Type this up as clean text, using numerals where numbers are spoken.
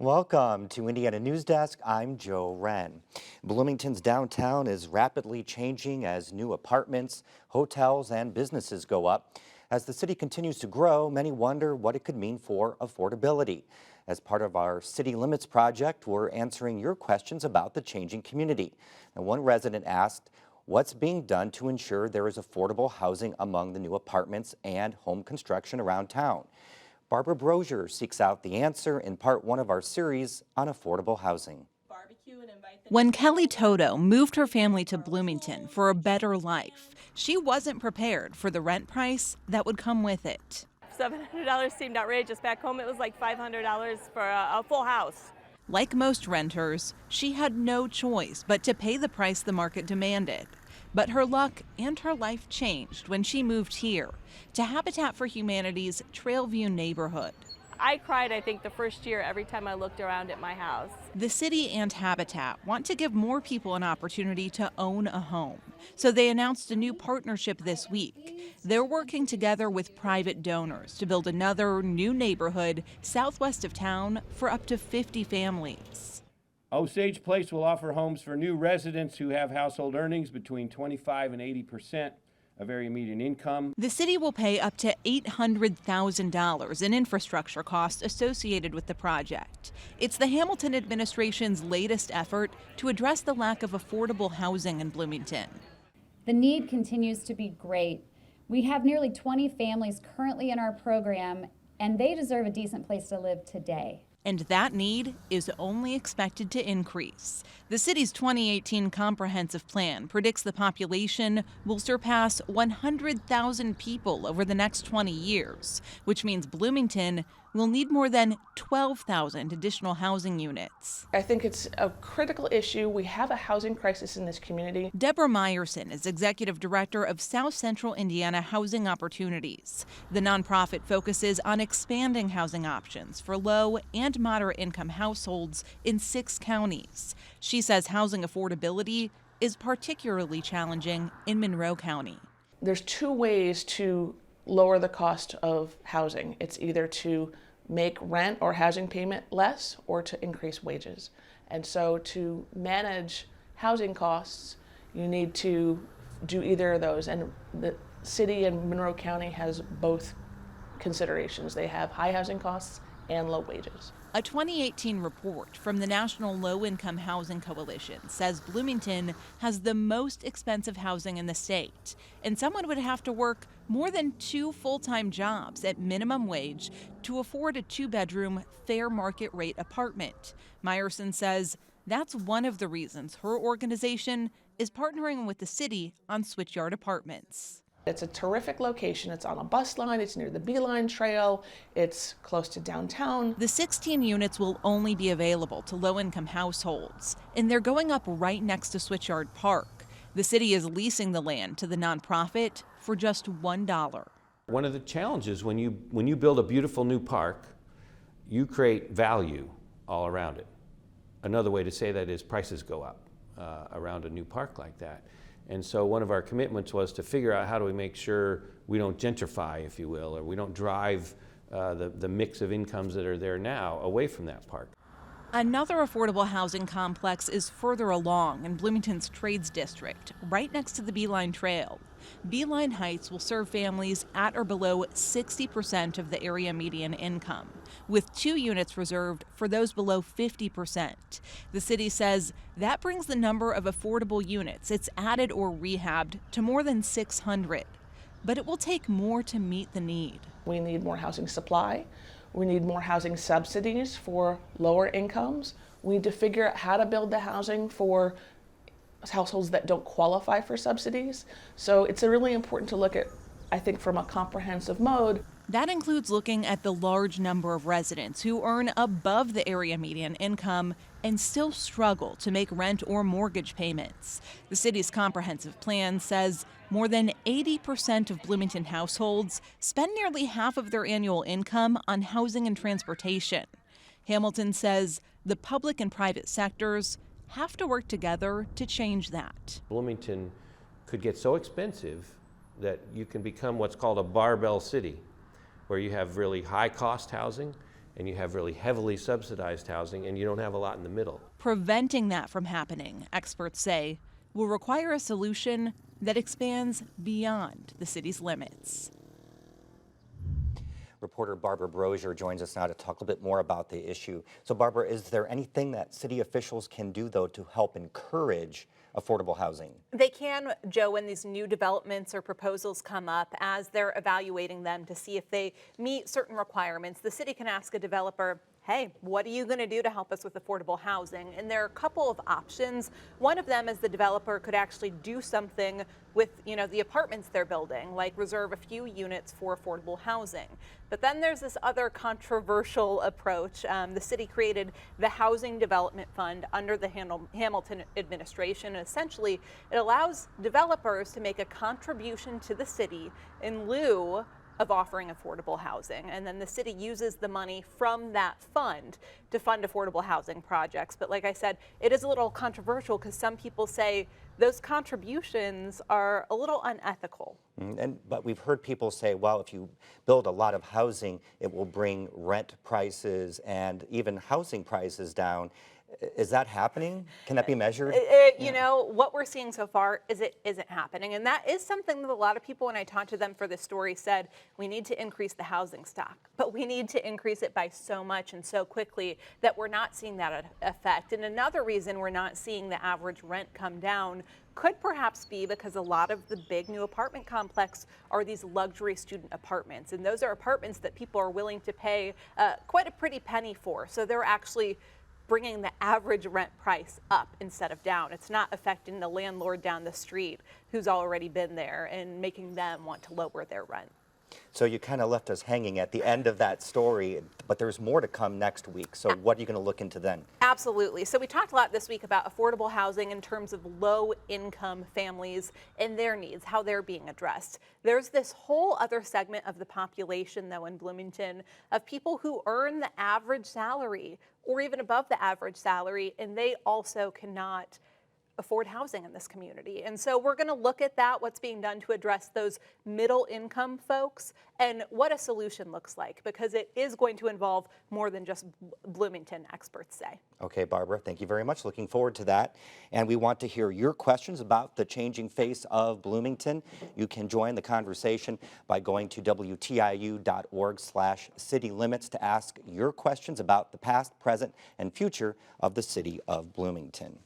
Welcome to Indiana Newsdesk. I'm Joe Wren. Bloomington's downtown is rapidly changing as new apartments, hotels, and businesses go up. As the city continues to grow, many wonder what it could mean for affordability. As part of our City Limits project, we're answering your questions about the changing community. And one resident asked, what's being done to ensure there is affordable housing among the new apartments and home construction around town? Barbara Brozier seeks out the answer in part one of our series on affordable housing. When Kelly Toto moved her family to Bloomington for a better life, she wasn't prepared for the rent price that would come with it. $700 seemed outrageous. Back home, it was like $500 for a full house. Like most renters, she had no choice but to pay the price the market demanded. But her luck and her life changed when she moved here to Habitat for Humanity's Trailview neighborhood. I cried, I think, the first year every time I looked around at my house. The city and Habitat want to give more people an opportunity to own a home. So they announced a new partnership this week. They're working together with private donors to build another new neighborhood southwest of town for up to 50 families. Osage Place will offer homes for new residents who have household earnings between 25% and 80% of area median income. The city will pay up to $800,000 in infrastructure costs associated with the project. It's the Hamilton administration's latest effort to address the lack of affordable housing in Bloomington. The need continues to be great. We have nearly 20 families currently in our program, and they deserve a decent place to live today. And that need is only expected to increase. The city's 2018 comprehensive plan predicts the population will surpass 100,000 people over the next 20 years, which means Bloomington will need more than 12,000 additional housing units. I think it's a critical issue. We have a housing crisis in this community. Deborah Meyerson is executive director of South Central Indiana Housing Opportunities. The nonprofit focuses on expanding housing options for low and moderate income households in 6 counties. She says housing affordability is particularly challenging in Monroe County. There's 2 ways to lower the cost of housing. It's either to make rent or housing payment less or to increase wages. And so to manage housing costs, you need to do either of those. And the city and Monroe County has both considerations. They have high housing costs and low wages. A 2018 report from the National Low-Income Housing Coalition says Bloomington has the most expensive housing in the state, and someone would have to work more than 2 full-time jobs at minimum wage to afford a 2-bedroom, fair market rate apartment. Meyerson says that's one of the reasons her organization is partnering with the city on Switchyard Apartments. It's a terrific location. It's on a bus line. It's near the Beeline Trail. It's close to downtown. The 16 units will only be available to low-income households, and they're going up right next to Switchyard Park. The city is leasing the land to the nonprofit for just $1. One of the challenges when you build a beautiful new park, you create value all around it. Another way to say that is prices go up around a new park like that. And so one of our commitments was to figure out how do we make sure we don't gentrify, if you will, or we don't drive the mix of incomes that are there now away from that park. Another affordable housing complex is further along in Bloomington's Trades District, right next to the Beeline Trail. Beeline Heights will serve families at or below 60% of the area median income, with 2 units reserved for those below 50%. The city says that brings the number of affordable units it's added or rehabbed to more than 600. But it will take more to meet the need. We need more housing supply. We need more housing subsidies for lower incomes. We need to figure out how to build the housing for households that don't qualify for subsidies. So it's really important to look at, I think, from a comprehensive mode. That includes looking at the large number of residents who earn above the area median income and still struggle to make rent or mortgage payments. The city's comprehensive plan says more than 80% of Bloomington households spend nearly half of their annual income on housing and transportation. Hamilton says the public and private sectors have to work together to change that. Bloomington could get so expensive that you can become what's called a barbell city, where you have really high cost housing and you have really heavily subsidized housing, and you don't have a lot in the middle. Preventing that from happening, experts say, will require a solution that expands beyond the city's limits. Reporter Barbara Brosier joins us now to talk a bit more about the issue. So Barbara, is there anything that city officials can do, though, to help encourage affordable housing? They can, Joe, when these new developments or proposals come up, as they're evaluating them to see if they meet certain requirements, the city can ask a developer, hey, what are you going to do to help us with affordable housing? And there are a couple of options. One of them is the developer could actually do something with, the apartments they're building, like reserve a few units for affordable housing. But then there's this other controversial approach. The city created the Housing Development Fund under the Hamilton administration. And essentially, it allows developers to make a contribution to the city in lieu of offering affordable housing. And then the city uses the money from that fund to fund affordable housing projects. But like I said, it is a little controversial because some people say those contributions are a little unethical. But we've heard people say, well, if you build a lot of housing, it will bring rent prices and even housing prices down. Is that happening? Can that be measured? What we're seeing so far is it isn't happening. And that is something that a lot of people, when I talked to them for this story, said we need to increase the housing stock. But we need to increase it by so much and so quickly that we're not seeing that effect. And another reason we're not seeing the average rent come down could perhaps be because a lot of the big new apartment complex are these luxury student apartments. And those are apartments that people are willing to pay quite a pretty penny for. So they're actually bringing the average rent price up instead of down. It's not affecting the landlord down the street who's already been there and making them want to lower their rent. So you kind of left us hanging at the end of that story, but there's more to come next week. So what are you going to look into then? Absolutely. So we talked a lot this week about affordable housing in terms of low-income families and their needs, how they're being addressed. There's this whole other segment of the population, though, in Bloomington of people who earn the average salary or even above the average salary, and they also cannot afford housing in this community. And so we're going to look at that, what's being done to address those middle income folks and what a solution looks like, because it is going to involve more than just Bloomington, experts say. Okay, Barbara, thank you very much. Looking forward to that. And we want to hear your questions about the changing face of Bloomington. You can join the conversation by going to WTIU.org/citylimits to ask your questions about the past, present, and future of the city of Bloomington.